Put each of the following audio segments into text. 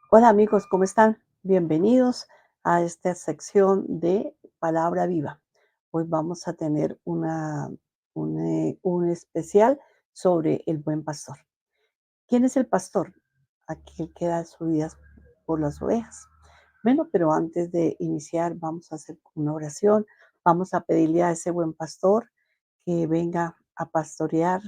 Hola amigos, ¿cómo están? Bienvenidos a esta sección de Palabra Viva. Hoy vamos a tener un especial sobre el buen pastor. ¿Quién es el pastor? Aquel que da su vida por las ovejas. Bueno, pero antes de iniciar vamos a hacer una oración. Vamos a pedirle a ese buen pastor que venga a pastorear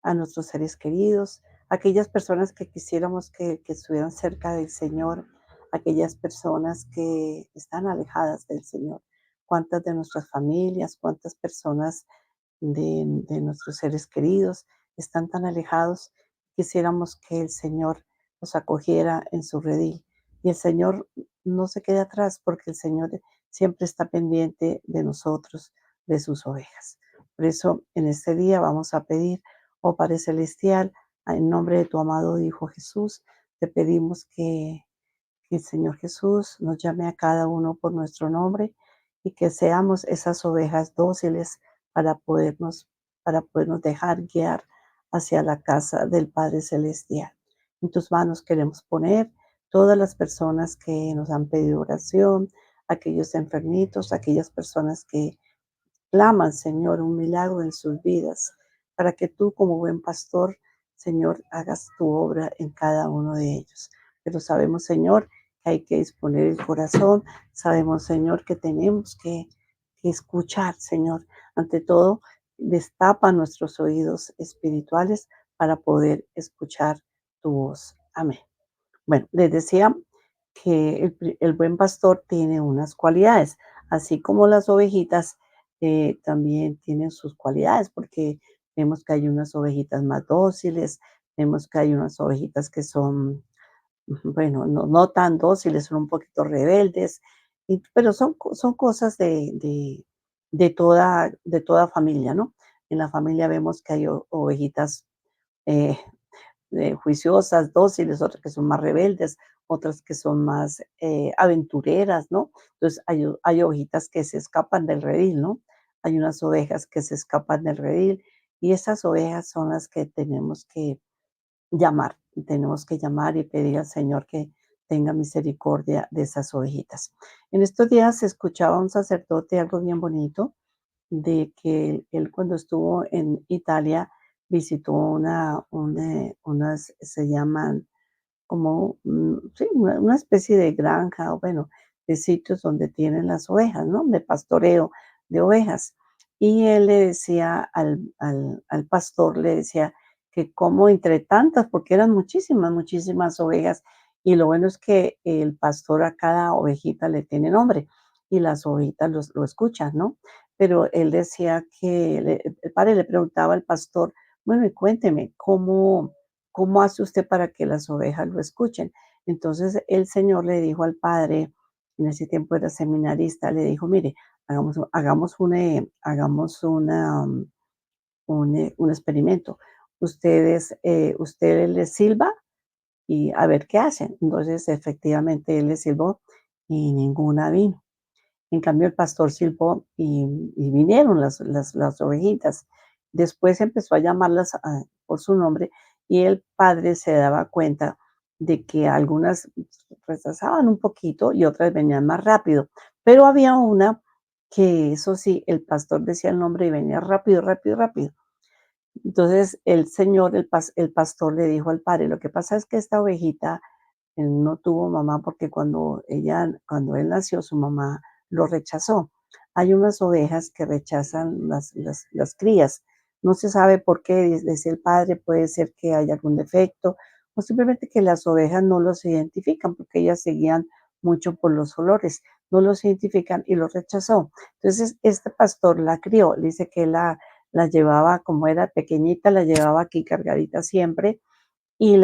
a nuestros seres queridos, aquellas personas que quisiéramos que estuvieran cerca del Señor, aquellas personas que están alejadas del Señor. ¿Cuántas de nuestras familias, cuántas personas de nuestros seres queridos están tan alejados? Quisiéramos que el Señor nos acogiera en su redil. Y el Señor no se quede atrás porque el Señor siempre está pendiente de nosotros, de sus ovejas. Por eso en este día vamos a pedir: oh Padre Celestial, en nombre de tu amado Hijo Jesús, te pedimos que el Señor Jesús nos llame a cada uno por nuestro nombre y que seamos esas ovejas dóciles para podernos, para podernos dejar guiar hacia la casa del Padre Celestial. En tus manos queremos poner todas las personas que nos han pedido oración, aquellos enfermitos, aquellas personas que claman, Señor, un milagro en sus vidas, para que tú, como buen pastor, Señor, hagas tu obra en cada uno de ellos. Pero sabemos, Señor, que hay que disponer el corazón. Sabemos, Señor, que tenemos que escuchar, Señor. Ante todo, destapa nuestros oídos espirituales para poder escuchar tu voz. Amén. Bueno, les decía que el buen pastor tiene unas cualidades, así como las ovejitas también tienen sus cualidades, porque vemos que hay unas ovejitas más dóciles, vemos que hay unas ovejitas que son, bueno, no tan dóciles, son un poquito rebeldes, pero son cosas de toda familia, ¿no? En la familia vemos que hay ovejitas eh, juiciosas, dóciles, otras que son más rebeldes, otras que son más aventureras, ¿no? Entonces hay ovejitas que se escapan del redil, ¿no? Hay unas ovejas que se escapan del redil y esas ovejas son las que tenemos que llamar y pedir al Señor que tenga misericordia de esas ovejitas. En estos días escuchaba a un sacerdote algo bien bonito de que él cuando estuvo en Italia visitó unas, se llaman como, sí, una especie de granja, o bueno, de sitios donde tienen las ovejas, ¿no? De pastoreo de ovejas. Y él le decía al pastor, le decía que como entre tantas, porque eran muchísimas, muchísimas ovejas, y lo bueno es que el pastor a cada ovejita le tiene nombre, y las ovejitas lo escuchan, ¿no? Pero él decía que el padre le preguntaba al pastor: bueno, y cuénteme, ¿cómo hace usted para que las ovejas lo escuchen? Entonces el Señor le dijo al padre, en ese tiempo era seminarista, le dijo: mire, hagamos un experimento. Usted les silba y a ver qué hacen. Entonces, efectivamente, él les silbó y ninguna vino. En cambio, el pastor silbó y vinieron las ovejitas. Después empezó a llamarlas por su nombre y el padre se daba cuenta de que algunas retrasaban un poquito y otras venían más rápido. Pero había una que, eso sí, el pastor decía el nombre y venía rápido, rápido, rápido. Entonces el pastor le dijo al padre: lo que pasa es que esta ovejita no tuvo mamá porque cuando él nació, su mamá lo rechazó. Hay unas ovejas que rechazan las crías. No se sabe por qué, decía el padre, puede ser que haya algún defecto o simplemente que las ovejas no los identifican porque ellas seguían mucho por los olores, no los identifican y los rechazó. Entonces, este pastor la crió, dice que la llevaba, como era pequeñita, la llevaba aquí cargadita siempre y el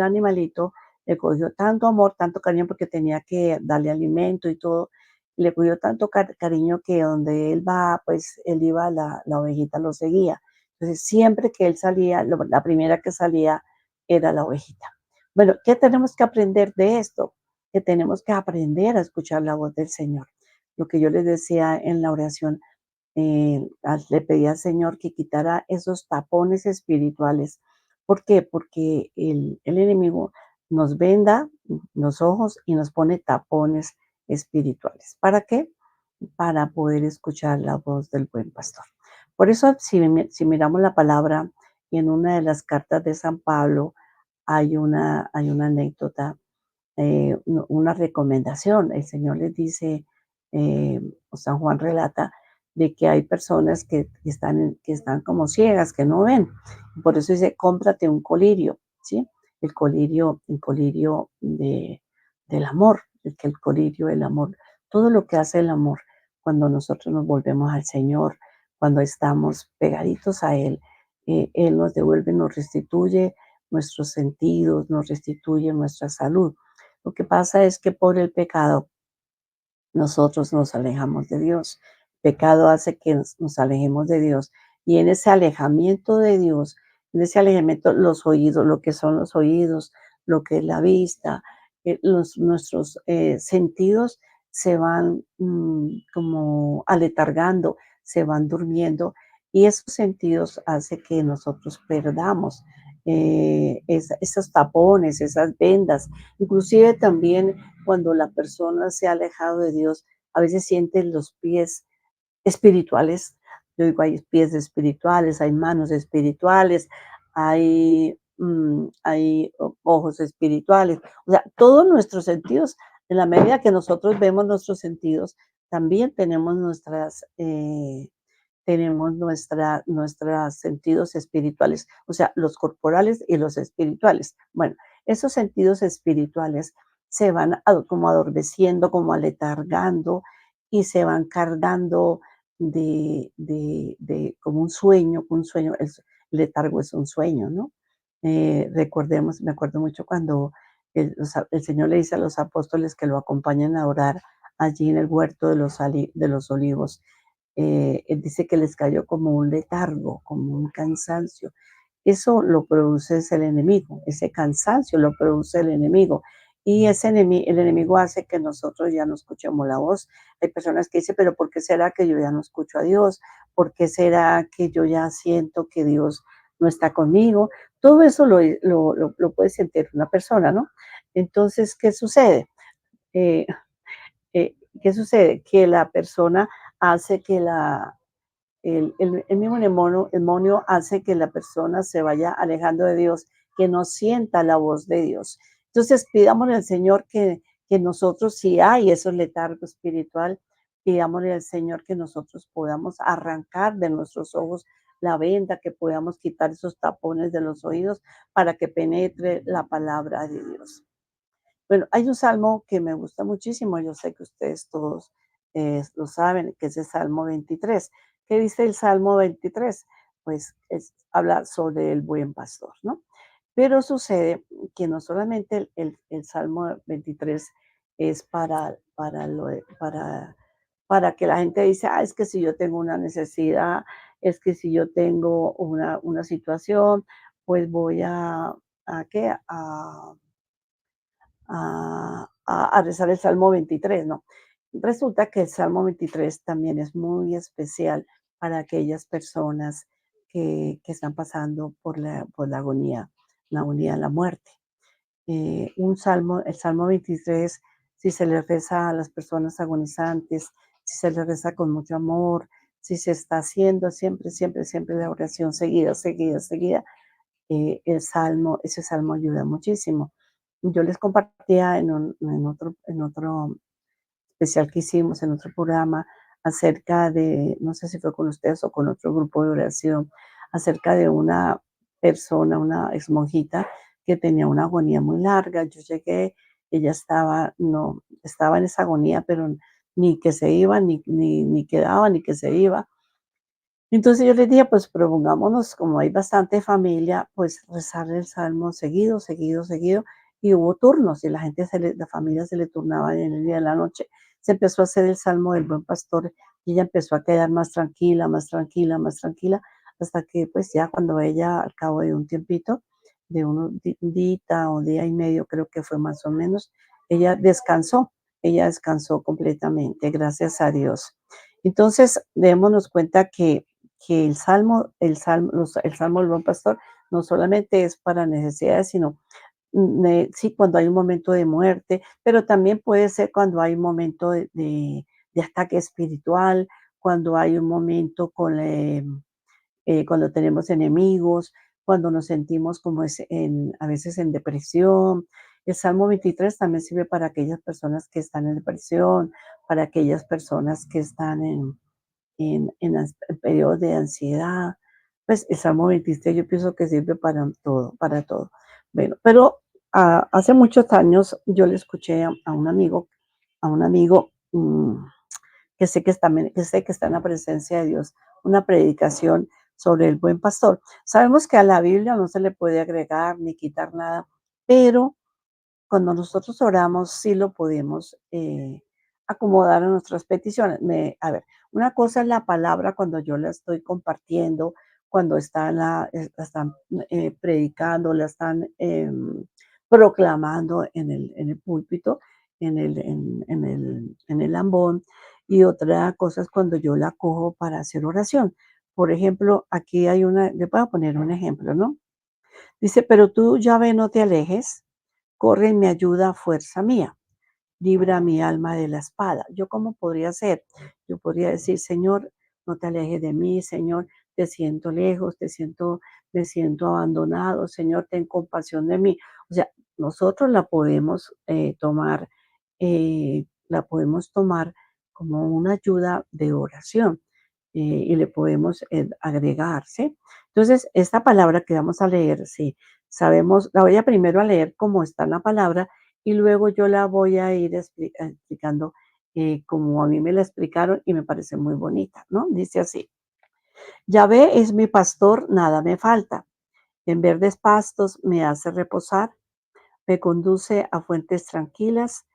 animalito le cogió tanto amor, tanto cariño, porque tenía que darle alimento y todo, le cogió tanto cariño que donde él va, pues él iba, la ovejita lo seguía. Entonces, siempre que él salía, la primera que salía era la ovejita. Bueno, ¿qué tenemos que aprender de esto? Que tenemos que aprender a escuchar la voz del Señor. Lo que yo les decía en la oración, le pedí al Señor que quitara esos tapones espirituales. ¿Por qué? Porque el enemigo nos venda los ojos y nos pone tapones espirituales. ¿Para qué? Para poder escuchar la voz del buen pastor. Por eso, si miramos la palabra y en una de las cartas de San Pablo hay una anécdota, una recomendación. El Señor les dice, o San Juan relata, de que hay personas que están como ciegas, que no ven. Por eso dice, cómprate un colirio, ¿sí? El colirio del amor, el colirio del amor. Todo lo que hace el amor cuando nosotros nos volvemos al Señor, cuando estamos pegaditos a Él, Él nos devuelve, nos restituye nuestros sentidos, nos restituye nuestra salud. Lo que pasa es que por el pecado nosotros nos alejamos de Dios. El pecado hace que nos alejemos de Dios. Y en ese alejamiento de Dios, en ese alejamiento, los oídos, lo que son los oídos, lo que es la vista, nuestros sentidos se van como aletargando, se van durmiendo. Y esos sentidos hace que nosotros perdamos esos tapones, esas vendas. Inclusive también cuando la persona se ha alejado de Dios, a veces siente los pies espirituales. Yo digo, hay pies espirituales, hay manos espirituales, hay ojos espirituales. O sea, todos nuestros sentidos, en la medida que nosotros vemos nuestros sentidos, también nuestros sentidos espirituales, o sea, los corporales y los espirituales. Bueno, esos sentidos espirituales se van como adormeciendo, como aletargando y se van cargando como un sueño, el letargo es un sueño, ¿no? Recordemos, me acuerdo mucho cuando el Señor le dice a los apóstoles que lo acompañen a orar allí en el huerto de los olivos. Él dice que les cayó como un letargo, como un cansancio. Eso lo produce es el enemigo, ese cansancio lo produce el enemigo. Y el enemigo hace que nosotros ya no escuchemos la voz. Hay personas que dicen, pero ¿por qué será que yo ya no escucho a Dios? ¿Por qué será que yo ya siento que Dios no está conmigo? Todo eso lo puede sentir una persona, ¿no? Entonces, ¿qué sucede? Eh, ¿Qué sucede? Que la persona hace que el mismo demonio hace que la persona se vaya alejando de Dios, que no sienta la voz de Dios. Entonces, pidámosle al Señor que nosotros, si hay esos letargo espiritual, pidámosle al Señor que nosotros podamos arrancar de nuestros ojos la venda, que podamos quitar esos tapones de los oídos para que penetre la palabra de Dios. Bueno, hay un salmo que me gusta muchísimo, yo sé que ustedes todos lo saben, que es el Salmo 23. ¿Qué dice el Salmo 23? Pues habla sobre el buen pastor, ¿no? Pero sucede que no solamente el Salmo 23 es para que la gente dice, ah, es que si yo tengo una necesidad, es que si yo tengo una situación, pues voy ¿qué? A rezar el Salmo 23, no. Resulta que el Salmo 23 también es muy especial para aquellas personas que están pasando por la agonía, la muerte. El Salmo 23, si se le reza a las personas agonizantes, si se le reza con mucho amor, si se está haciendo siempre, siempre, siempre la oración seguida, seguida, seguida, ese salmo ayuda muchísimo. Yo les compartía en otro especial que hicimos, en otro programa, acerca de, no sé si fue con ustedes o con otro grupo de oración, acerca de una persona, una ex monjita que tenía una agonía muy larga. Yo llegué, ella no, estaba en esa agonía, pero ni que se iba, ni quedaba, ni que se iba. Entonces yo les dije, pues propongámonos, como hay bastante familia, pues rezar el salmo seguido, seguido, seguido. Y hubo turnos y la familia se le turnaba en el día de la noche. Se empezó a hacer el salmo del buen pastor y ella empezó a quedar más tranquila, más tranquila, más tranquila, hasta que pues ya cuando ella, al cabo de un tiempito, de un día o día y medio, creo que fue más o menos, ella descansó completamente, gracias a Dios. Entonces, démonos cuenta que el salmo del buen pastor no solamente es para necesidades, sino Sí, cuando hay un momento de muerte, pero también puede ser cuando hay un momento de ataque espiritual, cuando hay un momento cuando tenemos enemigos, cuando nos sentimos como a veces en depresión. El Salmo 23 también sirve para aquellas personas que están en depresión, para aquellas personas que están en periodos de ansiedad. Pues el Salmo 23 yo pienso que sirve para todo, para todo. Bueno, pero hace muchos años yo le escuché a un amigo que sé que está en la presencia de Dios, una predicación sobre el buen pastor. Sabemos que a la Biblia no se le puede agregar ni quitar nada, pero cuando nosotros oramos, sí lo podemos acomodar a nuestras peticiones. A ver, una cosa es la palabra cuando yo la estoy compartiendo, cuando la están predicando, la están proclamando en el púlpito, en el ambón. Y otra cosa es cuando yo la cojo para hacer oración. Por ejemplo, aquí le voy a poner un ejemplo, ¿no? Dice, pero tú, Yahvé, no te alejes, corre en mi ayuda, fuerza mía, libra mi alma de la espada. ¿Yo cómo podría ser? Yo podría decir, Señor, no te alejes de mí, Señor, te siento lejos, me siento abandonado, Señor, ten compasión de mí. O sea, nosotros la podemos tomar como una ayuda de oración y le podemos agregar, ¿sí? Entonces, esta palabra que vamos a leer, sí, sabemos, la voy a primero a leer como está en la palabra y luego yo la voy a ir explicando como a mí me la explicaron y me parece muy bonita, ¿no? Dice así, Yahvé es mi pastor, nada me falta. En verdes pastos me hace reposar, me conduce a fuentes tranquilas.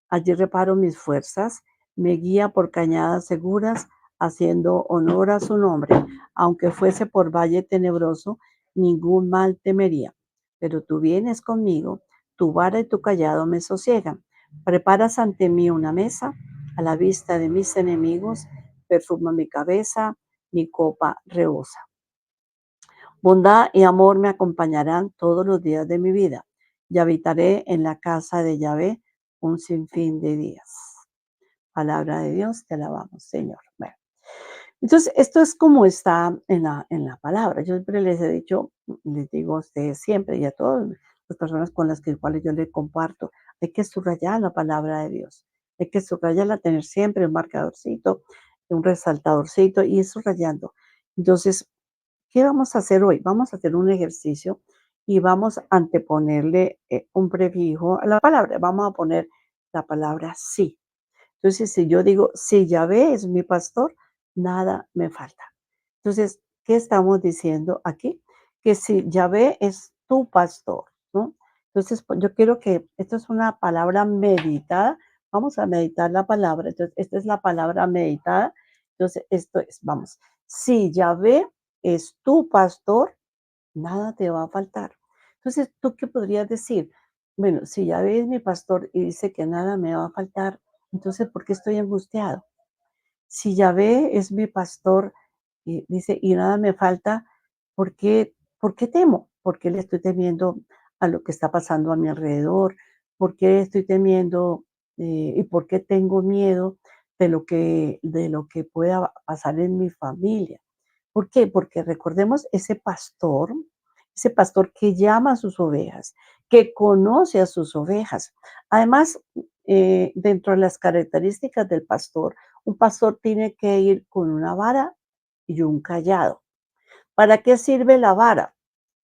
Allí reparo mis fuerzas, me guía por cañadas seguras, haciendo honor a su nombre. Aunque fuese por valle tenebroso, ningún mal temería. Pero tú vienes conmigo, tu vara y tu callado me sosiegan. Preparas ante mí una mesa a la vista de mis enemigos, perfuma mi cabeza, mi copa rebosa. Bondad y amor me acompañarán todos los días de mi vida y habitaré en la casa de Yahvé un sinfín de días. Palabra de Dios, te alabamos, Señor. Bueno, entonces, esto es como está en la palabra. Yo siempre les he dicho, les digo a ustedes siempre y a todas las personas con las cuales yo les comparto, hay que subrayar la palabra de Dios. Hay que subrayarla, tener siempre un marcadorcito, un resaltadorcito y ir subrayando. Entonces, ¿qué vamos a hacer hoy? Vamos a hacer un ejercicio y vamos a anteponerle un prefijo a la palabra. Vamos a poner la palabra sí. Entonces, si yo digo, si Yahvé es mi pastor, nada me falta. Entonces, ¿qué estamos diciendo aquí? Que si Yahvé es tu pastor, ¿no? Entonces, pues, yo quiero que esto es una palabra meditada. Vamos a meditar la palabra. Entonces, esta es la palabra meditada. Entonces, esto es, vamos, si Yahvé es tu pastor, nada te va a faltar. Entonces, ¿tú qué podrías decir? Bueno, si Yahvé es mi pastor y dice que nada me va a faltar, entonces, ¿por qué estoy angustiado? Si Yahvé es mi pastor y dice, y nada me falta, por qué temo? ¿Por qué le estoy temiendo a lo que está pasando a mi alrededor? ¿Por qué estoy temiendo y por qué tengo miedo de lo que pueda pasar en mi familia? ¿Por qué? Porque recordemos ese pastor que llama a sus ovejas, que conoce a sus ovejas. Además, dentro de las características del pastor, un pastor tiene que ir con una vara y un callado. ¿Para qué sirve la vara?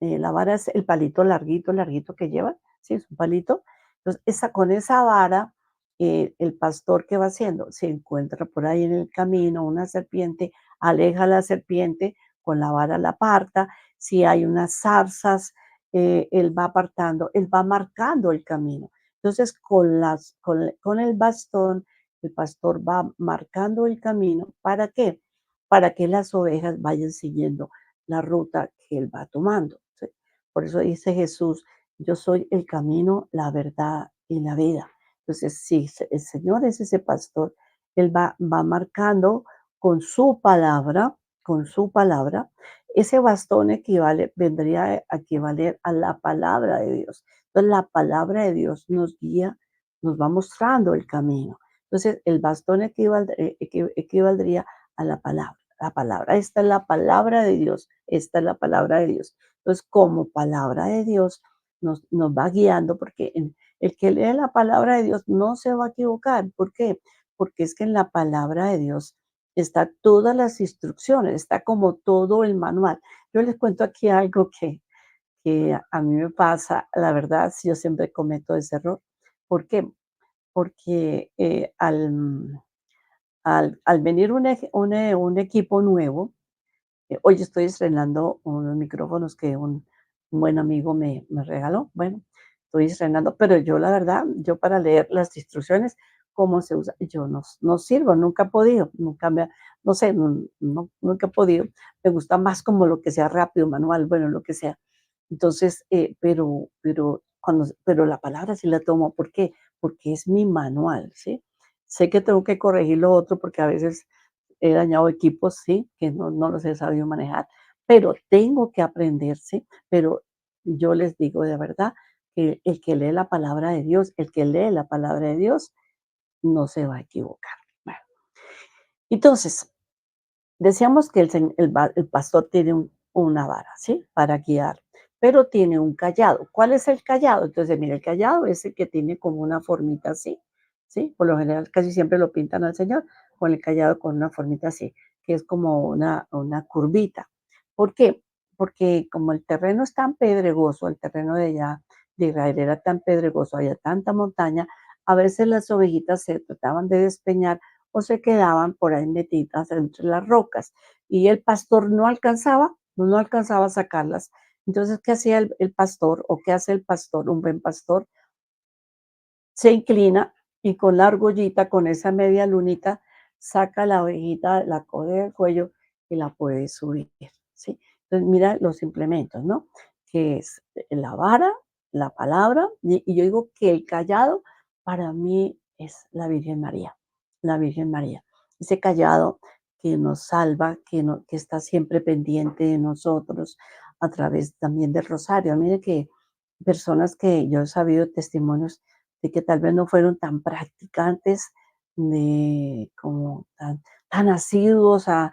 La vara es el palito larguito, larguito que lleva, sí, es un palito. Entonces, con esa vara, el pastor, ¿qué va haciendo? Se encuentra por ahí en el camino una serpiente, aleja a la serpiente, con la vara la aparta. Si hay unas zarzas, él va apartando, él va marcando el camino. Entonces, con el bastón, el pastor va marcando el camino. ¿Para qué? Para que las ovejas vayan siguiendo la ruta que él va tomando. ¿Sí? Por eso dice Jesús, yo soy el camino, la verdad y la vida. Entonces, si el Señor es ese pastor, él va marcando con su palabra, ese bastón vendría a equivaler a la palabra de Dios. Entonces, la palabra de Dios nos guía, nos va mostrando el camino. Entonces, el bastón equivaldría a la palabra. La palabra, esta es la palabra de Dios, esta es la palabra de Dios. Entonces, como palabra de Dios, nos va guiando, porque el que lee la palabra de Dios no se va a equivocar. ¿Por qué? Porque es que en la palabra de Dios está todas las instrucciones, está como todo el manual. Yo les cuento aquí algo que a mí me pasa, la verdad, sí, yo siempre cometo ese error. ¿Por qué? Porque al venir un equipo nuevo, hoy estoy estrenando unos micrófonos que un buen amigo me regaló. Bueno, estoy estrenando, pero yo la verdad, yo para leer las instrucciones, cómo se usa, yo no sirvo, nunca he podido, no sé, nunca he podido. Me gusta más como lo que sea rápido, manual, bueno, lo que sea. Entonces, pero la palabra sí la tomo. ¿Por qué? Porque es mi manual, ¿sí? Sé que tengo que corregir lo otro porque a veces he dañado equipos, sí, que no los he sabido manejar, pero tengo que aprender, sí. Pero yo les digo de verdad que el que lee la palabra de Dios, el que lee la palabra de Dios, no se va a equivocar. Bueno, entonces, decíamos que el pastor tiene una vara, ¿sí? Para guiar, pero tiene un callado. ¿Cuál es el callado? Entonces, mira, el callado es el que tiene como una formita así, ¿sí? Por lo general, casi siempre lo pintan al Señor con el callado con una formita así, que es como una curvita. ¿Por qué? Porque como el terreno es tan pedregoso, el terreno de allá de Israel era tan pedregoso, había tanta montaña, a veces las ovejitas se trataban de despeñar o se quedaban por ahí metidas entre las rocas y el pastor no alcanzaba a sacarlas. Entonces, ¿qué hacía el pastor o qué hace el pastor? Un buen pastor se inclina y con la argollita, con esa media lunita, saca la ovejita, la coge del cuello y la puede subir, ¿sí? Entonces, mira los implementos, ¿no? Que es la vara, la palabra, y yo digo que el callado para mí es la Virgen María, la Virgen María. Ese callado que nos salva, que está siempre pendiente de nosotros a través también del rosario. Mire que personas que yo he sabido testimonios de que tal vez no fueron tan practicantes, de como tan asiduos a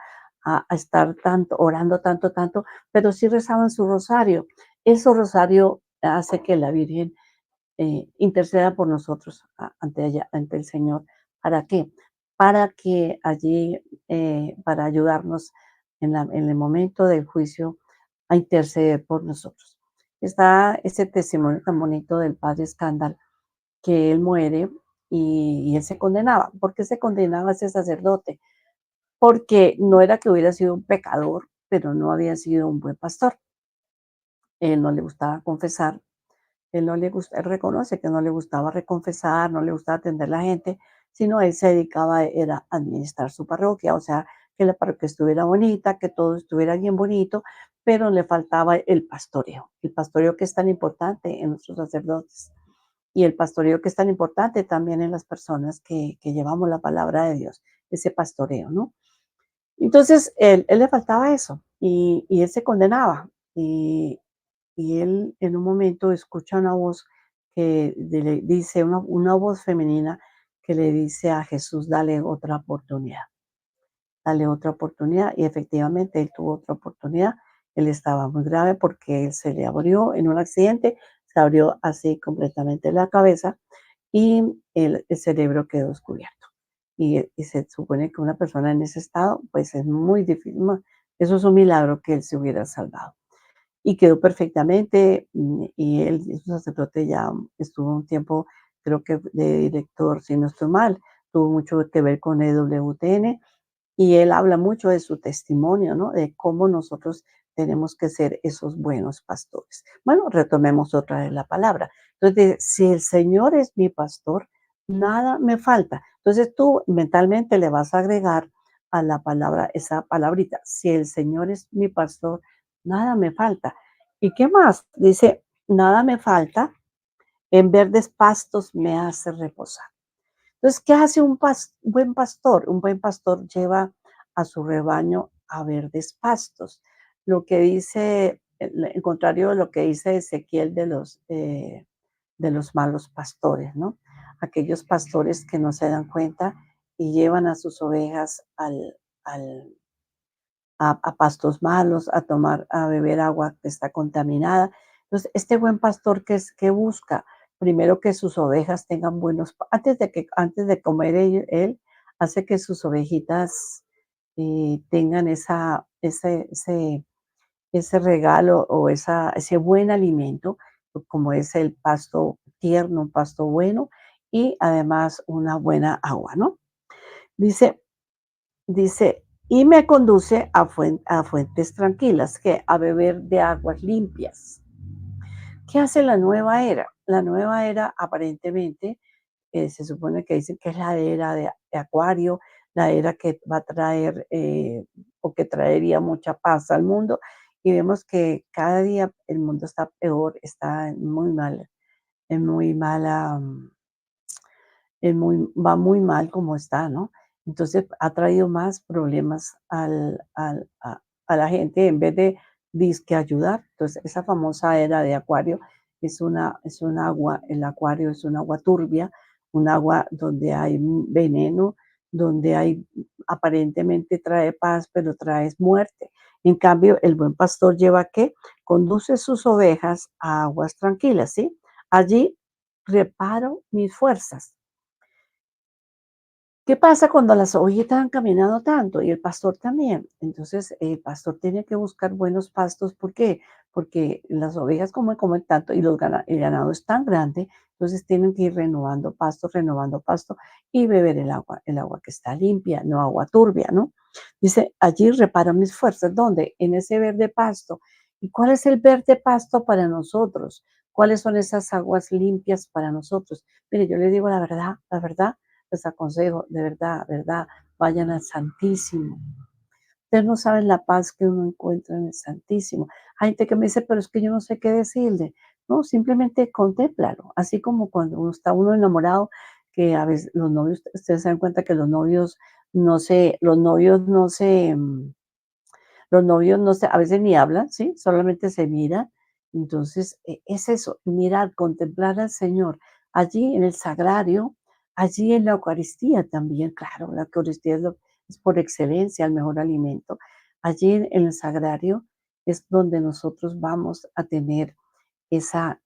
estar tanto, orando tanto, tanto, pero sí rezaban su rosario. Ese rosario hace que la Virgen interceda por nosotros ante ella, ante el Señor. ¿Para qué? Para que allí, para ayudarnos en el momento del juicio a interceder por nosotros. Está ese testimonio tan bonito del padre Escándalo, que él muere y él se condenaba. ¿Por qué se condenaba ese sacerdote? Porque no era que hubiera sido un pecador, pero no había sido un buen pastor. Él no le gustaba confesar, él reconoce que no le gustaba reconfesar, no le gustaba atender a la gente, sino él se dedicaba era a administrar su parroquia, o sea, que la parroquia estuviera bonita, que todo estuviera bien bonito, pero le faltaba el pastoreo que es tan importante en nuestros sacerdotes y el pastoreo que es tan importante también en las personas que llevamos la palabra de Dios, ese pastoreo, ¿no? Entonces, él le faltaba eso y él se condenaba y él en un momento escucha una voz le dice, una voz femenina que le dice a Jesús, dale otra oportunidad y efectivamente él tuvo otra oportunidad. Él estaba muy grave porque él se le abrió en un accidente, se abrió así completamente la cabeza y el cerebro quedó descubierto. Y se supone que una persona en ese estado, pues es muy difícil, eso es un milagro que él se hubiera salvado. Y quedó perfectamente, y él es un sacerdote, ya estuvo un tiempo, creo que de director, si no estoy mal, tuvo mucho que ver con EWTN, y él habla mucho de su testimonio, ¿no? De cómo nosotros tenemos que ser esos buenos pastores. Bueno, retomemos otra vez la palabra. Entonces, si el Señor es mi pastor, nada me falta. Entonces tú mentalmente le vas a agregar a la palabra esa palabrita. Si el Señor es mi pastor, nada me falta. ¿Y qué más? Dice, nada me falta, en verdes pastos me hace reposar. Entonces, ¿qué hace buen pastor? Un buen pastor lleva a su rebaño a verdes pastos. lo que dice, el contrario de lo que dice Ezequiel de los malos pastores, ¿no? Aquellos pastores que no se dan cuenta y llevan a sus ovejas al a pastos malos, a tomar, a beber agua que está contaminada. Entonces, este buen pastor, que busca? Primero que sus ovejas tengan buenos, antes de comer él, hace que sus ovejitas tengan ese regalo o ese buen alimento, como es el pasto tierno, un pasto bueno y además una buena agua, ¿no? Dice, Dice, y me conduce a fuentes tranquilas, que a beber de aguas limpias. ¿Qué hace la nueva era? La nueva era aparentemente se supone que dicen que es la era de Acuario, la era que va a traer o que traería mucha paz al mundo. Y vemos que cada día el mundo está peor, está en muy mala, va muy mal como está, ¿no? Entonces ha traído más problemas a la gente en vez de dizque ayudar. Entonces, esa famosa era de Acuario es un agua, el Acuario es un agua turbia, un agua donde hay veneno, donde hay aparentemente trae paz, pero trae muerte. En cambio, el buen pastor lleva ¿qué? Conduce sus ovejas a aguas tranquilas, ¿sí? Allí reparo mis fuerzas. ¿Qué pasa cuando las ovejitas han caminado tanto y el pastor también? Entonces, el pastor tiene que buscar buenos pastos, ¿por qué? Porque las ovejas comen tanto y el ganado es tan grande, entonces tienen que ir renovando pasto y beber el agua que está limpia, no agua turbia, ¿no? Dice, allí reparo mis fuerzas, ¿dónde? En ese verde pasto. ¿Y cuál es el verde pasto para nosotros? ¿Cuáles son esas aguas limpias para nosotros? Mire, yo le digo la verdad, les aconsejo, de verdad, verdad, vayan al Santísimo. Ustedes no saben la paz que uno encuentra en el Santísimo. Hay gente que me dice, pero es que yo no sé qué decirle. No, simplemente contémplalo. Así como cuando uno está uno enamorado, que a veces los novios, ustedes se dan cuenta que los novios no se, a veces ni hablan, ¿sí? Solamente se miran. Entonces, es eso, mirar, contemplar al Señor allí en el sagrario, allí en la Eucaristía también, claro, la Eucaristía es por excelencia el mejor alimento. Allí en el sagrario es donde nosotros vamos a tener esa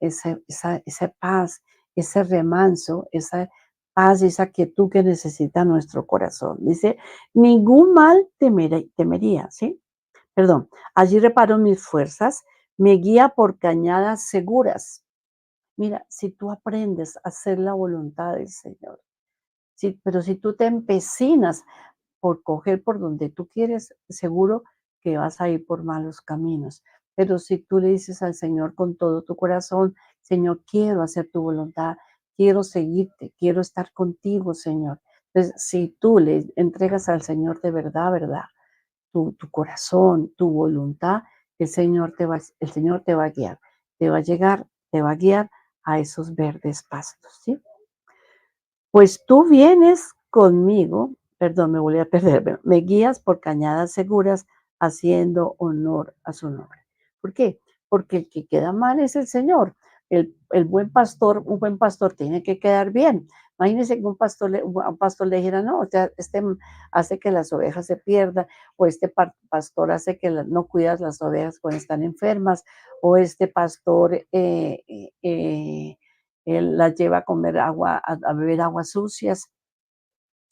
paz, ese remanso, esa paz y esa quietud que necesita nuestro corazón. Dice, ningún mal temería, ¿sí? Perdón, allí reparo mis fuerzas, me guía por cañadas seguras. Mira, si tú aprendes a hacer la voluntad del Señor, pero si tú te empecinas por coger por donde tú quieres, seguro que vas a ir por malos caminos. Pero si tú le dices al Señor con todo tu corazón, Señor, quiero hacer tu voluntad, quiero seguirte, quiero estar contigo, Señor. Entonces, si tú le entregas al Señor de verdad, verdad, tu corazón, tu voluntad, el Señor te va a guiar, te va a guiar a esos verdes pastos, ¿sí? Pues tú vienes conmigo, perdón, me volví a perder, pero me guías por cañadas seguras, haciendo honor a su nombre. ¿Por qué? Porque el que queda mal es el Señor. El buen pastor, un buen pastor tiene que quedar bien. Imagínense que a un pastor le dijera, no, o sea, hace que las ovejas se pierdan, o este pastor hace que no cuidas las ovejas cuando están enfermas, o este pastor él las lleva a comer agua, a beber aguas sucias.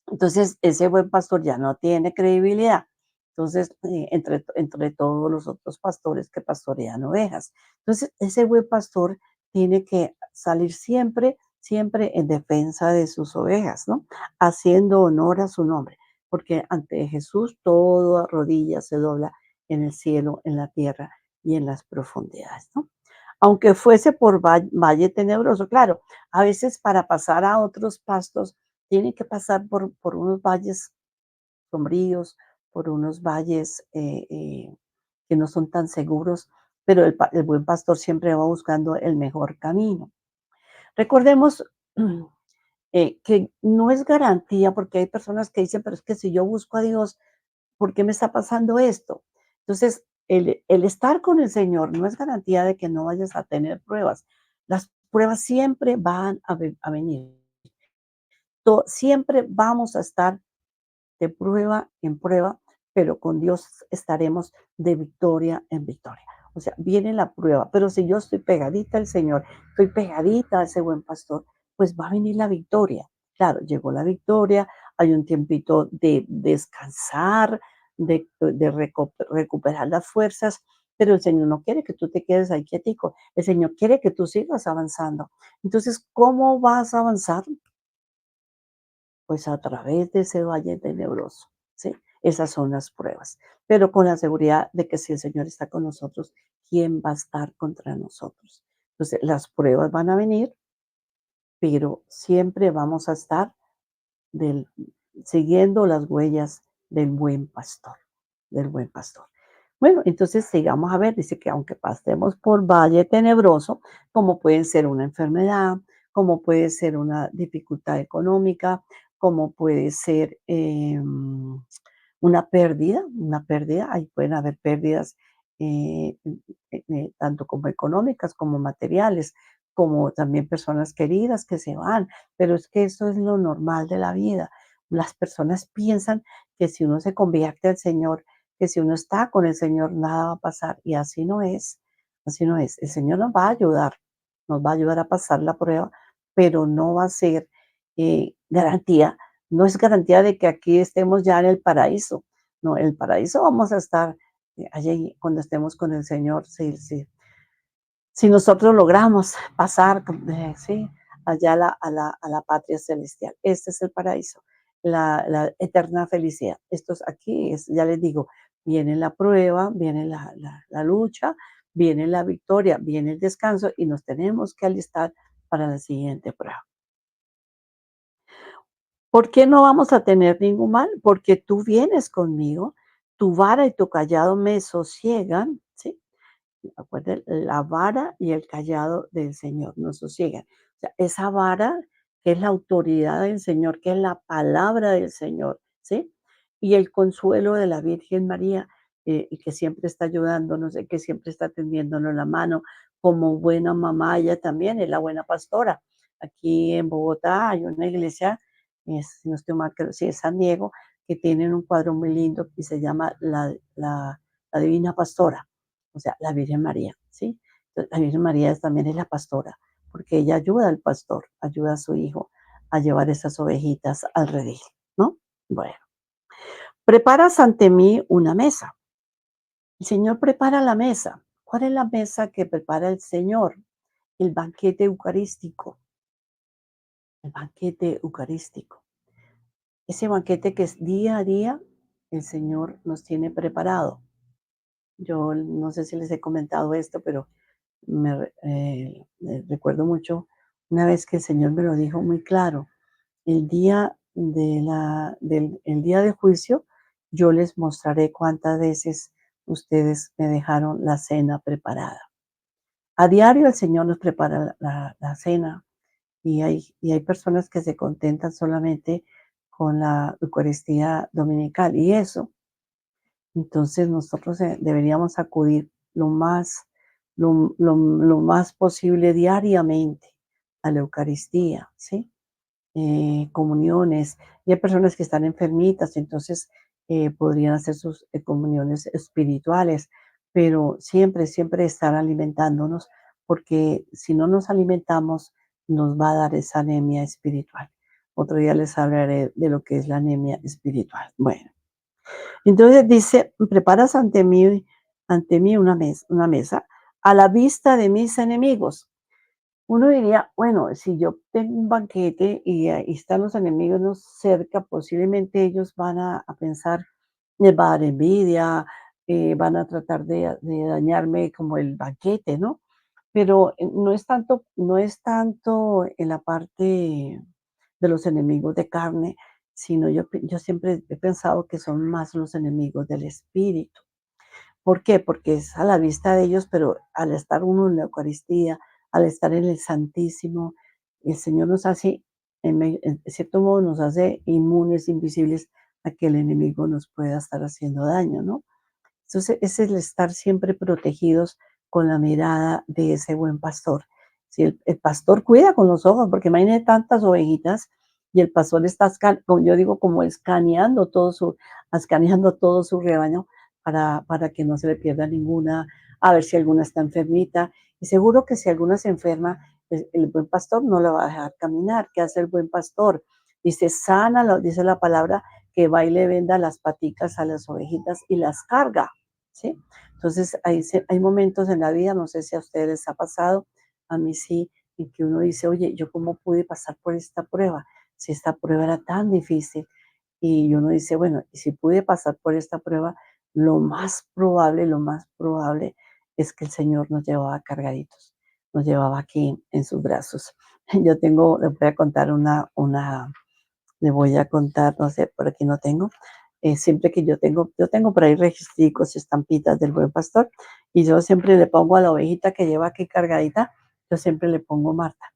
Entonces, ese buen pastor ya no tiene credibilidad. Entonces, entre todos los otros pastores que pastorean ovejas. Entonces, ese buen pastor tiene que salir siempre, siempre en defensa de sus ovejas, ¿no? Haciendo honor a su nombre, porque ante Jesús toda rodilla se dobla en el cielo, en la tierra y en las profundidades, ¿no? Aunque fuese por valle tenebroso, claro, a veces para pasar a otros pastos tiene que pasar por unos valles sombríos, por unos valles que no son tan seguros, pero el buen pastor siempre va buscando el mejor camino. Recordemos que no es garantía, porque hay personas que dicen, pero es que si yo busco a Dios, ¿por qué me está pasando esto? Entonces, el estar con el Señor no es garantía de que no vayas a tener pruebas. Las pruebas siempre van a venir. Siempre vamos a estar de prueba en prueba, pero con Dios estaremos de victoria en victoria. O sea, viene la prueba, pero si yo estoy pegadita al Señor, estoy pegadita a ese buen pastor, pues va a venir la victoria. Claro, llegó la victoria, hay un tiempito de descansar, de recuperar las fuerzas, pero el Señor no quiere que tú te quedes ahí quietico, el Señor quiere que tú sigas avanzando. Entonces, ¿cómo vas a avanzar? Pues a través de ese valle tenebroso, ¿sí? Esas son las pruebas, pero con la seguridad de que si el Señor está con nosotros, ¿quién va a estar contra nosotros? Entonces, las pruebas van a venir, pero siempre vamos a estar del siguiendo las huellas del buen pastor, del buen pastor. Bueno, entonces sigamos a ver, dice que aunque pasemos por valle tenebroso, como puede ser una enfermedad, como puede ser una dificultad económica, como puede ser una pérdida, ahí pueden haber pérdidas tanto como económicas como materiales, como también personas queridas que se van, pero es que eso es lo normal de la vida. Las personas piensan que si uno se convierte al Señor, que si uno está con el Señor, nada va a pasar. Y así no es, así no es. El Señor nos va a ayudar a pasar la prueba, pero no va a ser garantía, no es garantía de que aquí estemos ya en el paraíso. No, en el paraíso vamos a estar allí cuando estemos con el Señor, si nosotros logramos pasar, sí, allá a la patria celestial. Este es el paraíso, la eterna felicidad. Esto es aquí, ya les digo, viene la prueba, viene la lucha, viene la victoria, viene el descanso y nos tenemos que alistar para la siguiente prueba. ¿Por qué no vamos a tener ningún mal? Porque tú vienes conmigo, tu vara y tu callado me sosiegan, ¿sí? Acuérdense, la vara y el callado del Señor nos sosiegan. O sea, esa vara que es la autoridad del Señor, que es la palabra del Señor, ¿sí? Y el consuelo de la Virgen María, y que siempre está ayudándonos, que siempre está tendiéndonos la mano, como buena mamá, ella también es la buena pastora. Aquí en Bogotá hay una iglesia, si no estoy mal, creo, sí, es San Diego, que tienen un cuadro muy lindo y se llama la Divina Pastora, o sea, la Virgen María, ¿sí? Entonces, la Virgen María también es la pastora, porque ella ayuda al pastor, ayuda a su hijo a llevar esas ovejitas al redil, ¿no? Bueno, preparas ante mí una mesa. El Señor prepara la mesa. ¿Cuál es la mesa que prepara el Señor? El banquete eucarístico, el banquete eucarístico. Ese banquete que es día a día, el Señor nos tiene preparado. Yo no sé si les he comentado esto, pero recuerdo mucho una vez que el Señor me lo dijo muy claro, el día de juicio, yo les mostraré cuántas veces ustedes me dejaron la cena preparada. A diario el Señor nos prepara la cena y hay personas que se contentan solamente con la Eucaristía dominical y eso entonces nosotros deberíamos acudir lo más posible diariamente a la Eucaristía, ¿sí? Comuniones. Y hay personas que están enfermitas, entonces podrían hacer sus comuniones espirituales, pero siempre, siempre estar alimentándonos, porque si no nos alimentamos, nos va a dar esa anemia espiritual. Otro día les hablaré de lo que es la anemia espiritual. Bueno. Entonces dice, preparas ante mí una mesa a la vista de mis enemigos. Uno diría, bueno, si yo tengo un banquete y ahí están los enemigos no cerca, posiblemente ellos van a pensar, les va a dar envidia, van a tratar de dañarme como el banquete, ¿no? Pero no es tanto en la parte de los enemigos de carne, sino yo siempre he pensado que son más los enemigos del espíritu. ¿Por qué? Porque es a la vista de ellos, pero al estar uno en la Eucaristía, al estar en el Santísimo, el Señor nos hace, en cierto modo, nos hace inmunes, invisibles a que el enemigo nos pueda estar haciendo daño, ¿no? Entonces, ese es el estar siempre protegidos con la mirada de ese buen pastor. Si el pastor cuida con los ojos, porque imagínate tantas ovejitas y el pastor está, como yo digo, como escaneando todo su rebaño para que no se le pierda ninguna, a ver si alguna está enfermita. Y seguro que si alguna se enferma, el buen pastor no la va a dejar caminar. ¿Qué hace el buen pastor? Dice, sana, dice la palabra, que va y le venda las paticas a las ovejitas y las carga, ¿sí? Entonces, hay momentos en la vida, no sé si a ustedes les ha pasado, a mí sí, en que uno dice, oye, ¿yo cómo pude pasar por esta prueba? Si esta prueba era tan difícil. Y uno dice, bueno, y si pude pasar por esta prueba, lo más probable es que el Señor nos llevaba cargaditos, nos llevaba aquí en sus brazos. Les voy a contar le voy a contar, no sé, por aquí no tengo. Siempre que yo tengo por ahí registricos y estampitas del buen pastor, y yo siempre le pongo a la ovejita que lleva aquí cargadita, yo siempre le pongo Marta,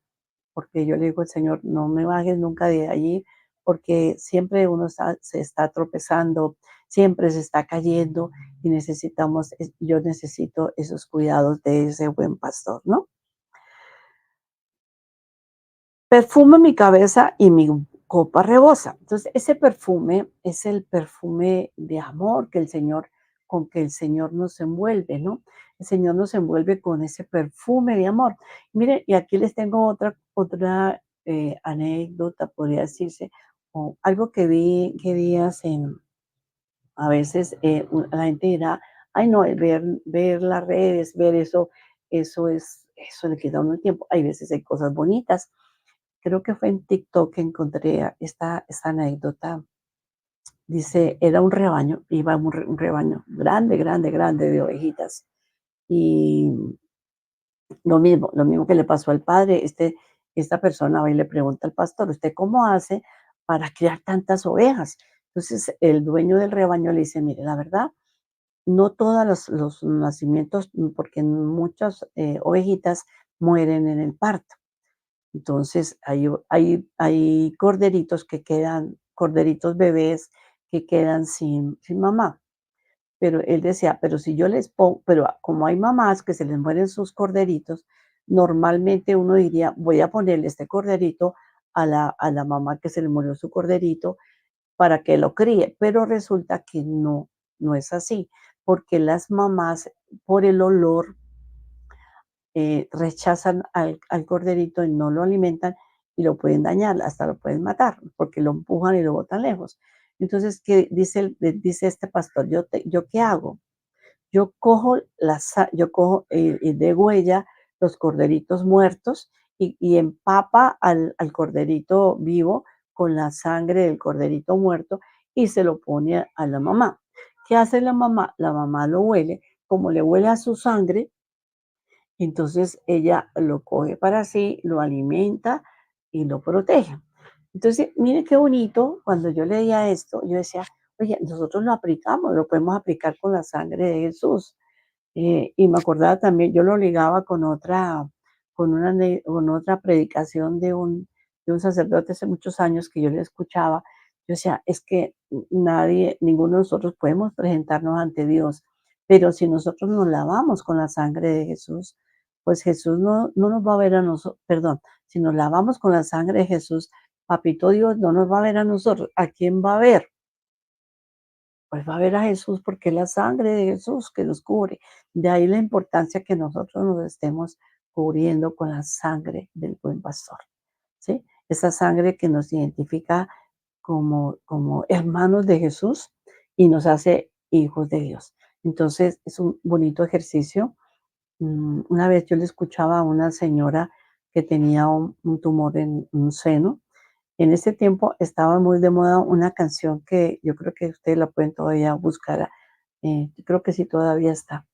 porque yo le digo al Señor, no me bajes nunca de allí, porque siempre se está tropezando, siempre se está cayendo y yo necesito esos cuidados de ese buen pastor, ¿no? Perfumo mi cabeza y mi copa rebosa. Entonces, ese perfume es el perfume de amor con que el Señor nos envuelve, ¿no? El Señor nos envuelve con ese perfume de amor. Mire, y aquí les tengo otra anécdota, podría decirse, o algo que vi a veces la gente dirá, ay no, ver las redes, ver eso le quita a uno el tiempo. Hay veces hay cosas bonitas. Creo que fue en TikTok que encontré esta anécdota. Dice, era un rebaño, iba un rebaño grande, grande, grande de ovejitas. Y lo mismo que le pasó al padre, esta persona va y le pregunta al pastor, ¿usted cómo hace para criar tantas ovejas? Entonces el dueño del rebaño le dice, mire, la verdad, no todos los nacimientos, porque muchas ovejitas mueren en el parto. Entonces, hay corderitos bebés que quedan sin mamá. Pero él decía, pero si yo les pongo, pero como hay mamás que se les mueren sus corderitos, normalmente uno diría, voy a ponerle este corderito a la mamá que se le murió su corderito para que lo críe. Pero resulta que no, no es así, porque las mamás, por el olor, rechazan al corderito y no lo alimentan y lo pueden dañar, hasta lo pueden matar, porque lo empujan y lo botan lejos. Entonces, ¿qué dice, dice este pastor? ¿Yo qué hago? Yo cojo y degüella los corderitos muertos y empapa al corderito vivo con la sangre del corderito muerto y se lo pone a la mamá. ¿Qué hace la mamá? La mamá lo huele, como le huele a su sangre, entonces ella lo coge para sí, lo alimenta y lo protege. Entonces, mire qué bonito, cuando yo leía esto, yo decía, oye, nosotros lo aplicamos, lo podemos aplicar con la sangre de Jesús. Y me acordaba también, yo lo ligaba con otra predicación de un sacerdote hace muchos años que yo le escuchaba. Yo decía, es que ninguno de nosotros podemos presentarnos ante Dios, pero si nosotros nos lavamos con la sangre de Jesús, pues Jesús no nos va a ver a nosotros, perdón, si nos lavamos con la sangre de Jesús, Papito Dios no nos va a ver a nosotros. ¿A quién va a ver? Pues va a ver a Jesús, porque es la sangre de Jesús que nos cubre. De ahí la importancia que nosotros nos estemos cubriendo con la sangre del buen pastor, ¿sí? Esa sangre que nos identifica como hermanos de Jesús y nos hace hijos de Dios. Entonces, es un bonito ejercicio. Una vez yo le escuchaba a una señora que tenía un tumor en un seno. En ese tiempo estaba muy de moda una canción que yo creo que ustedes la pueden todavía buscar, yo creo que sí todavía está.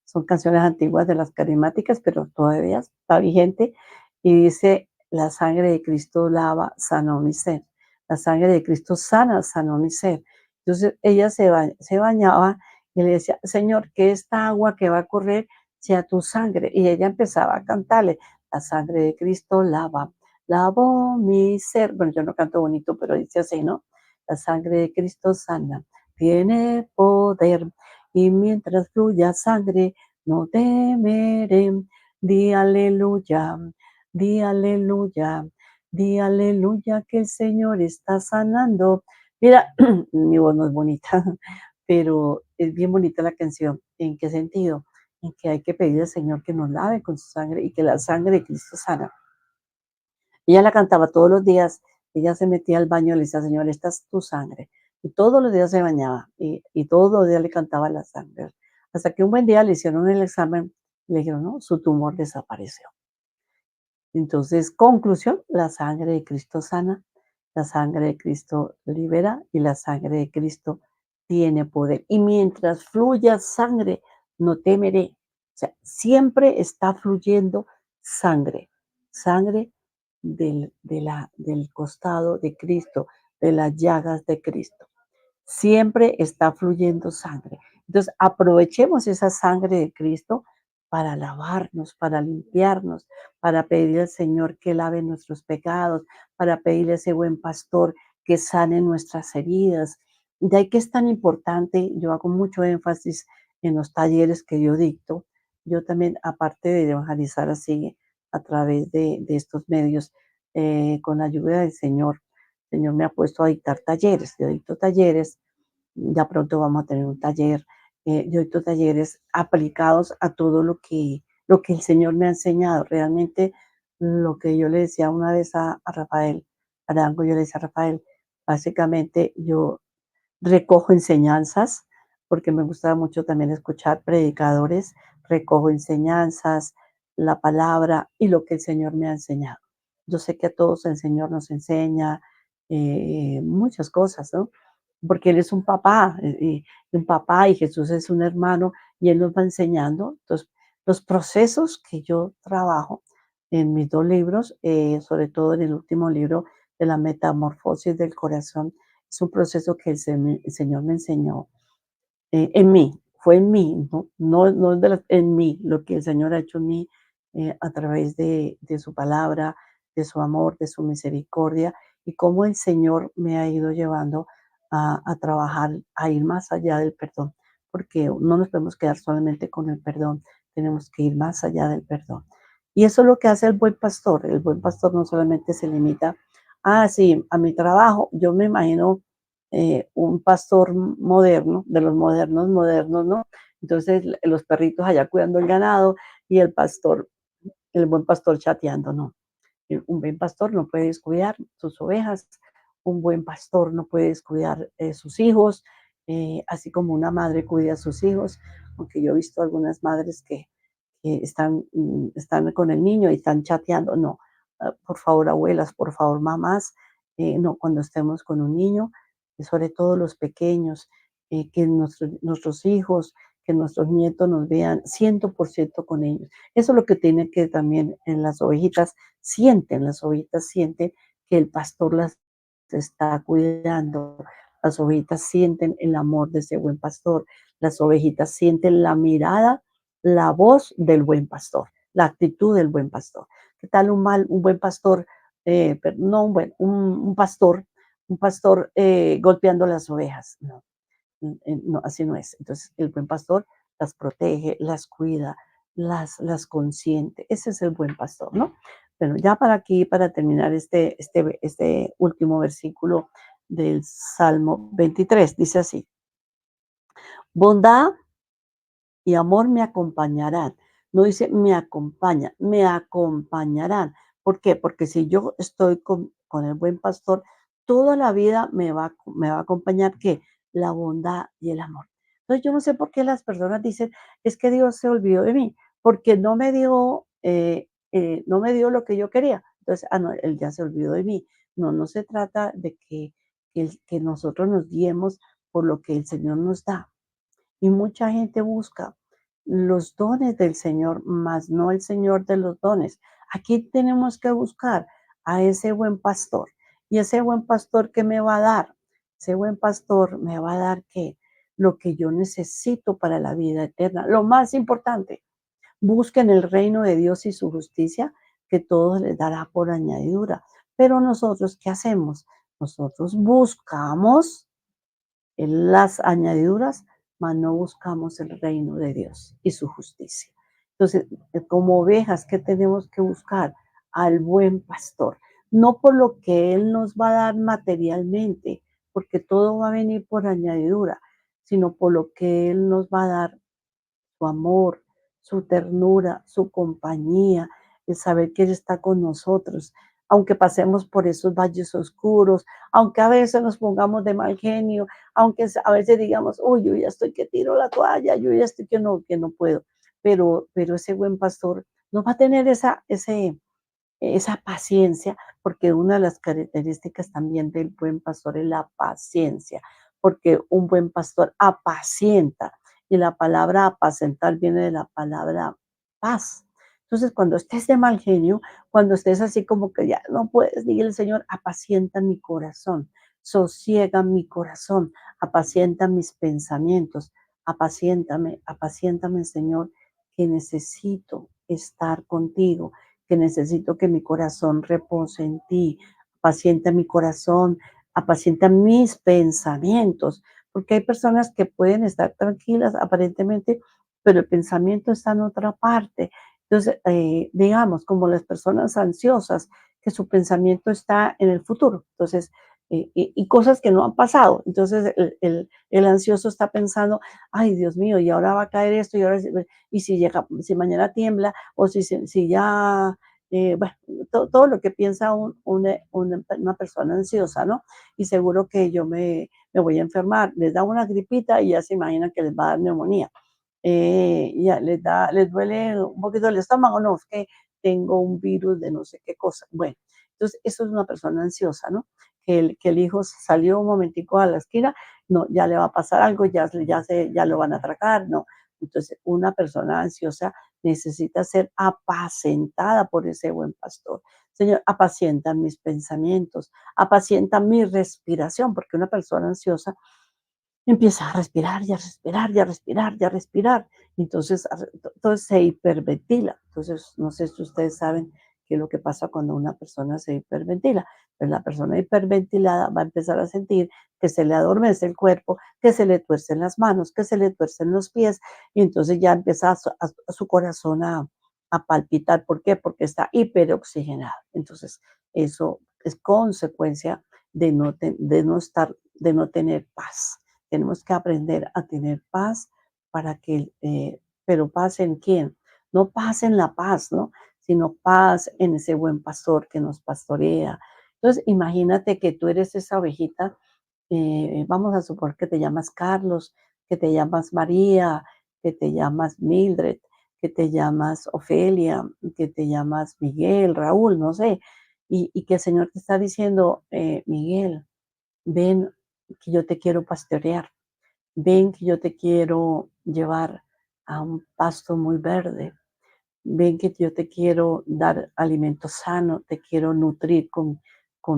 Son canciones antiguas de las carismáticas, pero todavía está vigente y dice: "La sangre de Cristo lava, sanó mi ser. La sangre de Cristo sana, sanó mi ser". Entonces ella se bañaba y le decía: "Señor, que esta agua que va a correr sea tu sangre". Y ella empezaba a cantarle: "La sangre de Cristo lava, lavó mi ser". Bueno, yo no canto bonito, pero dice así, ¿no? La sangre de Cristo sana, tiene poder. y mientras fluya sangre, no temeré. Di aleluya, di aleluya, di aleluya que el Señor está sanando. Mira, mi voz no es bonita, pero es bien bonita la canción. ¿En qué sentido? En que hay que pedir al Señor que nos lave con su sangre y que la sangre de Cristo sana. Ella la cantaba todos los días, ella se metía al baño y le decía: "Señor, esta es tu sangre". Y todos los días se bañaba y todos los días le cantaba la sangre. Hasta que un buen día le hicieron el examen y le dijeron: "No, su tumor desapareció". Entonces, conclusión, la sangre de Cristo sana, la sangre de Cristo libera y la sangre de Cristo tiene poder. Y mientras fluya sangre, no temeré. O sea, siempre está fluyendo sangre, sangre del costado de Cristo, de las llagas de Cristo. Siempre está fluyendo sangre. Entonces, aprovechemos esa sangre de Cristo para lavarnos, para limpiarnos, para pedirle al Señor que lave nuestros pecados, para pedirle a ese buen pastor que sane nuestras heridas. De ahí que es tan importante, yo hago mucho énfasis en los talleres que yo dicto. Yo también, aparte de evangelizar así a través de estos medios, con la ayuda del Señor, el Señor me ha puesto a dictar talleres. Yo dicto talleres, ya pronto vamos a tener un taller. Yo dicto talleres aplicados a todo lo que el Señor me ha enseñado. Realmente lo que yo le decía una vez a Rafael Arango, yo le decía a Rafael, básicamente yo recojo enseñanzas, porque me gusta mucho también escuchar predicadores, recojo enseñanzas, la palabra y lo que el Señor me ha enseñado. Yo sé que a todos el Señor nos enseña muchas cosas, ¿no? Porque Él es un papá y Jesús es un hermano y Él nos va enseñando. Entonces, los procesos que yo trabajo en mis dos libros, sobre todo en el último libro de la metamorfosis del corazón, es un proceso que el Señor me enseñó en mí, fue en mí, no es en mí, lo que el Señor ha hecho en mí a través de su palabra, de su amor, de su misericordia y cómo el Señor me ha ido llevando a trabajar, a ir más allá del perdón, porque no nos podemos quedar solamente con el perdón, tenemos que ir más allá del perdón. Y eso es lo que hace el buen pastor no solamente se limita, sí, a mi trabajo, yo me imagino un pastor moderno, de los modernos, modernos, ¿no? Entonces, los perritos allá cuidando el ganado y el pastor, el buen pastor chateando, ¿no? Un buen pastor no puede descuidar sus ovejas, un buen pastor no puede descuidar sus hijos, así como una madre cuida a sus hijos, aunque yo he visto algunas madres que están con el niño y están chateando, no, por favor abuelas, por favor mamás, no, cuando estemos con un niño, sobre todo los pequeños, que nuestros hijos, que nuestros nietos nos vean 100% con ellos. Eso es lo que tiene que también en las ovejitas sienten que el pastor las está cuidando, las ovejitas sienten el amor de ese buen pastor, las ovejitas sienten la mirada, la voz del buen pastor, la actitud del buen pastor. ¿Qué tal un buen pastor, no un pastor golpeando las ovejas? No, no, así no es. Entonces, el buen pastor las protege, las cuida, las consiente. Ese es el buen pastor, ¿no? Bueno, ya para aquí, para terminar este último versículo del Salmo 23, dice así: bondad y amor me acompañarán. No dice me acompaña, me acompañarán. ¿Por qué? Porque si yo estoy con el buen pastor, toda la vida me va a acompañar ¿qué? La bondad y el amor. Entonces yo no sé por qué las personas dicen, es que Dios se olvidó de mí, porque no me dio lo que yo quería. Entonces, no, Él ya se olvidó de mí. No, no se trata de que nosotros nos guiemos por lo que el Señor nos da. Y mucha gente busca los dones del Señor, mas no el Señor de los dones. Aquí tenemos que buscar a ese buen pastor. Y ese buen pastor, ¿qué me va a dar? Ese buen pastor me va a dar ¿qué? Lo que yo necesito para la vida eterna. Lo más importante, busquen el reino de Dios y su justicia, que todo les dará por añadidura. Pero nosotros, ¿qué hacemos? Nosotros buscamos en las añadiduras mas no buscamos el reino de Dios y su justicia. Entonces, como ovejas, ¿qué tenemos que buscar? Al buen pastor, no por lo que Él nos va a dar materialmente, porque todo va a venir por añadidura, sino por lo que Él nos va a dar, su amor, su ternura, su compañía, el saber que Él está con nosotros, aunque pasemos por esos valles oscuros, aunque a veces nos pongamos de mal genio, aunque a veces digamos, uy, yo ya estoy que tiro la toalla, yo ya estoy que no puedo, pero ese buen pastor nos va a tener esa paciencia, porque una de las características también del buen pastor es la paciencia, porque un buen pastor apacienta, y la palabra apacentar viene de la palabra paz. Entonces, cuando estés de mal genio, cuando estés así como que ya no puedes, dile al Señor, apacienta mi corazón, sosiega mi corazón, apacienta mis pensamientos, apaciéntame, Señor, que necesito estar contigo, que necesito que mi corazón repose en ti. Apacienta mi corazón, apacienta mis pensamientos, porque hay personas que pueden estar tranquilas aparentemente, pero el pensamiento está en otra parte. Entonces, digamos, como las personas ansiosas, que su pensamiento está en el futuro. Entonces, y cosas que no han pasado. Entonces, el ansioso está pensando, ay, Dios mío, y ahora va a caer esto, y ahora, y si llega, si mañana tiembla, o si ya bueno, todo lo que piensa una persona ansiosa, ¿no? Y seguro que me voy a enfermar, les da una gripita y ya se imaginan que les va a dar neumonía. Ya les duele un poquito el estómago, no, es que tengo un virus de no sé qué cosa. Bueno, entonces eso es una persona ansiosa, ¿no? Que el hijo salió un momentico a la esquina, no, ya le va a pasar algo, ya lo van a atracar, no. Entonces, una persona ansiosa necesita ser apacentada por ese buen pastor. Señor, apacienta mis pensamientos, apacienta mi respiración, porque una persona ansiosa empieza a respirar y a respirar y a respirar y a respirar. Entonces se hiperventila. Entonces, no sé si ustedes saben qué es lo que pasa cuando una persona se hiperventila. Pues la persona hiperventilada va a empezar a sentir que se le adormece el cuerpo, que se le tuercen las manos, que se le tuercen los pies, y entonces ya empieza su corazón a palpitar. ¿Por qué? Porque está hiperoxigenado. Entonces, eso es consecuencia de no tener paz. Tenemos que aprender a tener paz para que, pero paz en quién? No paz en la paz, ¿no? Sino paz en ese buen pastor que nos pastorea. Entonces, imagínate que tú eres esa ovejita, vamos a suponer que te llamas Carlos, que te llamas María, que te llamas Mildred, que te llamas Ofelia, que te llamas Miguel, Raúl, no sé, y que el Señor te está diciendo, Miguel, ven que yo te quiero pastorear. Ven que yo te quiero llevar a un pasto muy verde. Ven que yo te quiero dar alimento sano, te quiero nutrir con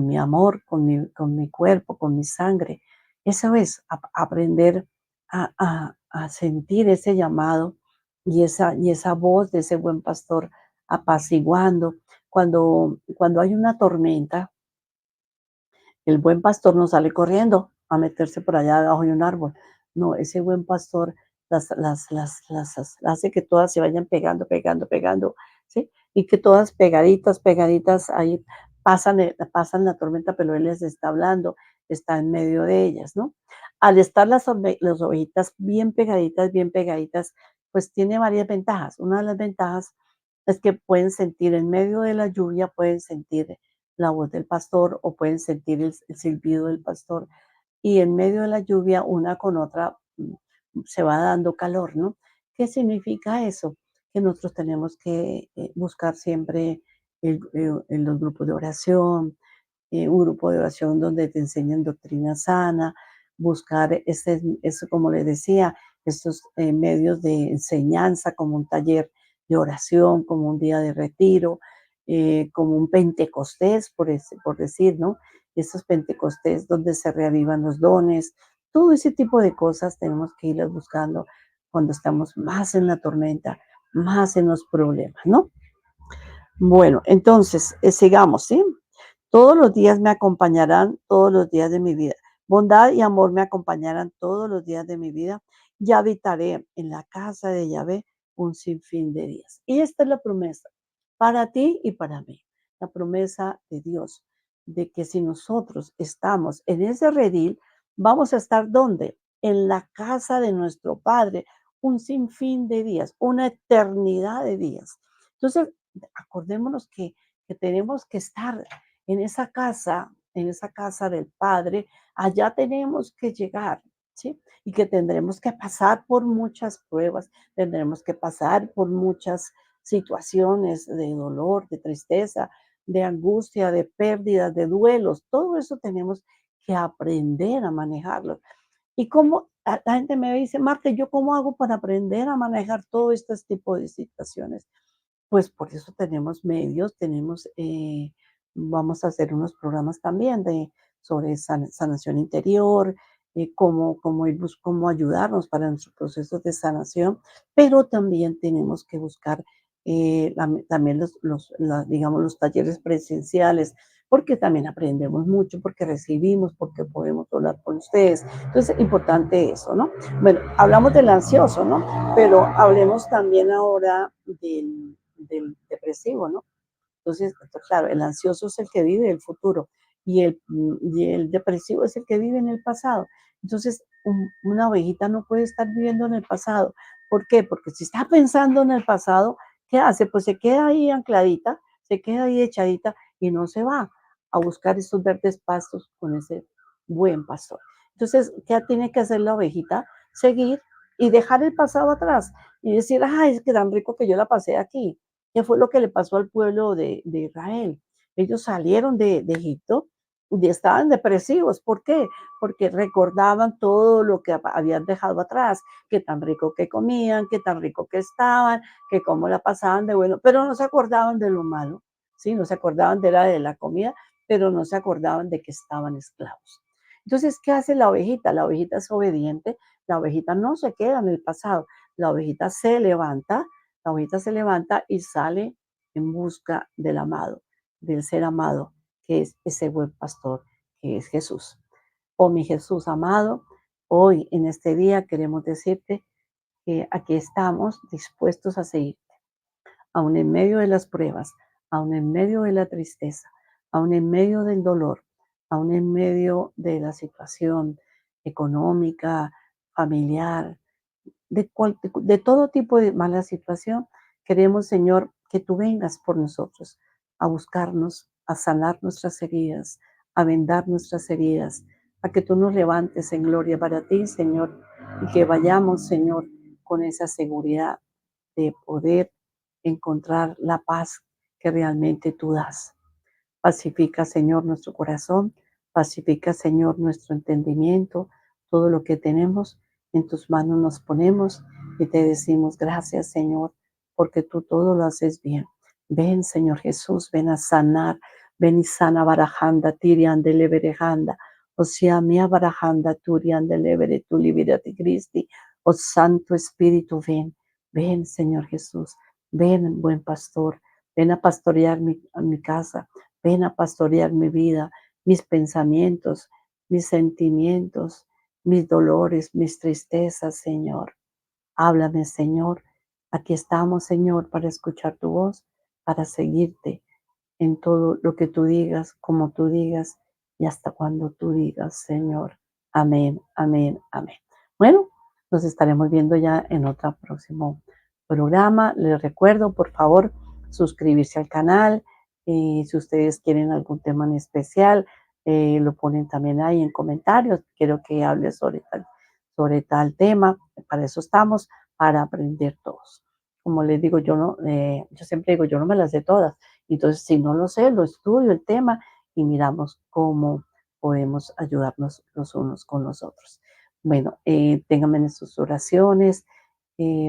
mi amor, con mi cuerpo, con mi sangre. Eso es aprender a sentir ese llamado y esa voz de ese buen pastor apaciguando. Cuando hay una tormenta, el buen pastor no sale corriendo a meterse por allá debajo de un árbol. No, ese buen pastor las hace que todas se vayan pegando, pegando, pegando, ¿sí? Y que todas pegaditas, pegaditas, ahí pasan la tormenta, pero él les está hablando, está en medio de ellas, ¿no? Al estar las ovejitas bien pegaditas, pues tiene varias ventajas. Una de las ventajas es que pueden sentir en medio de la lluvia, pueden sentir la voz del pastor o pueden sentir el silbido del pastor, y en medio de la lluvia una con otra se va dando calor, ¿no? ¿Qué significa eso? Que nosotros tenemos que buscar siempre en los grupos de oración, un grupo de oración donde te enseñan doctrina sana, buscar eso, como les decía, estos medios de enseñanza como un taller de oración, como un día de retiro, como un Pentecostés, por decir, ¿no? Estos Pentecostés donde se reavivan los dones, todo ese tipo de cosas tenemos que irlas buscando cuando estamos más en la tormenta, más en los problemas, ¿no? Bueno, entonces, sigamos, ¿sí? Todos los días me acompañarán todos los días de mi vida. Bondad y amor me acompañarán todos los días de mi vida y habitaré en la casa de Yahvé un sinfín de días. Y esta es la promesa para ti y para mí. La promesa de Dios, de que si nosotros estamos en ese redil, vamos a estar ¿dónde? En la casa de nuestro Padre, un sinfín de días, una eternidad de días. Entonces, acordémonos que tenemos que estar en esa casa del Padre, allá tenemos que llegar, ¿sí? Y que tendremos que pasar por muchas pruebas, tendremos que pasar por muchas situaciones de dolor, de tristeza, de angustia, de pérdidas, de duelos, todo eso tenemos que aprender a manejarlo. Y cómo la gente me dice, Marta, ¿yo cómo hago para aprender a manejar todo este tipo de situaciones? Pues por eso tenemos medios, vamos a hacer unos programas también sobre sanación interior, cómo ayudarnos para nuestros procesos de sanación, pero también tenemos que buscar también digamos, los talleres presenciales, porque también aprendemos mucho, porque recibimos, porque podemos hablar con ustedes. Entonces, es importante eso, ¿no? Bueno, hablamos del ansioso, ¿no? Pero hablemos también ahora del depresivo, ¿no? Entonces, claro, el ansioso es el que vive el futuro y el depresivo es el que vive en el pasado. Entonces, una ovejita no puede estar viviendo en el pasado. ¿Por qué? Porque si está pensando en el pasado, ¿qué hace? Pues se queda ahí ancladita, se queda ahí echadita y no se va a buscar esos verdes pastos con ese buen pastor. Entonces, ¿qué tiene que hacer la ovejita? Seguir y dejar el pasado atrás y decir, ay, es que tan rico que yo la pasé aquí. ¿Qué fue lo que le pasó al pueblo de Israel? Ellos salieron de Egipto y estaban depresivos. ¿Por qué? Porque recordaban todo lo que habían dejado atrás, qué tan rico que comían, qué tan rico que estaban, que cómo la pasaban de bueno, pero no se acordaban de lo malo, ¿sí? No se acordaban de la comida, pero no se acordaban de que estaban esclavos. Entonces, ¿qué hace la ovejita? La ovejita es obediente, la ovejita no se queda en el pasado, la ovejita se levanta, la ovejita se levanta y sale en busca del amado, del ser amado, que es ese buen pastor, que es Jesús. Oh, mi Jesús amado, hoy en este día queremos decirte que aquí estamos dispuestos a seguir, aún en medio de las pruebas, aún en medio de la tristeza, aún en medio del dolor, aún en medio de la situación económica, familiar, de todo tipo de mala situación. Queremos, Señor, que tú vengas por nosotros, a buscarnos, a sanar nuestras heridas, a vendar nuestras heridas, a que tú nos levantes en gloria para ti, Señor, y que vayamos, Señor, con esa seguridad de poder encontrar la paz que realmente tú das. Pacifica, Señor, nuestro corazón, pacifica, Señor, nuestro entendimiento, todo lo que tenemos en tus manos nos ponemos y te decimos gracias, Señor, porque tú todo lo haces bien. Ven, Señor Jesús, ven a sanar, ven y sana barajanda, tirian de leverejanda, o sea, mia barajanda, turian de levere, tu liberati Cristi, oh Santo Espíritu, ven, ven, Señor Jesús, ven, buen pastor, ven a pastorear a mi casa, ven a pastorear mi vida, mis pensamientos, mis sentimientos, mis dolores, mis tristezas, Señor. Háblame, Señor. Aquí estamos, Señor, para escuchar tu voz, para seguirte en todo lo que tú digas, como tú digas y hasta cuando tú digas, Señor. Amén, amén, amén. Bueno, nos estaremos viendo ya en otro próximo programa. Les recuerdo, por favor, suscribirse al canal. Si ustedes quieren algún tema en especial, lo ponen también ahí en comentarios. Quiero que hable sobre tal tema. Para eso estamos, para aprender todos. Como les digo, yo siempre digo, yo no me las sé todas. Entonces, si no lo sé, lo estudio el tema y miramos cómo podemos ayudarnos los unos con los otros. Bueno, ténganme en sus oraciones,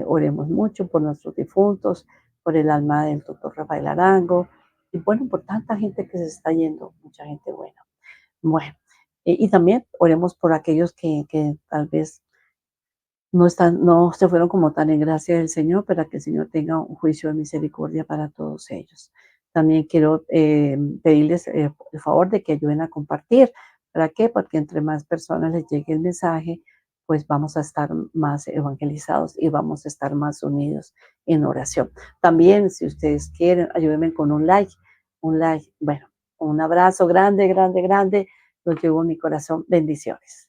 oremos mucho por nuestros difuntos, por el alma del doctor Rafael Arango y bueno, por tanta gente que se está yendo, mucha gente buena. Bueno, y también oremos por aquellos que tal vez no se fueron como tan en gracia del Señor, para que el Señor tenga un juicio de misericordia para todos ellos. También quiero pedirles el favor de que ayuden a compartir. ¿Para qué? Porque entre más personas les llegue el mensaje, pues vamos a estar más evangelizados y vamos a estar más unidos en oración. También, si ustedes quieren, ayúdenme con un like, un like. Bueno, un abrazo grande, grande, grande. Los llevo en mi corazón. Bendiciones.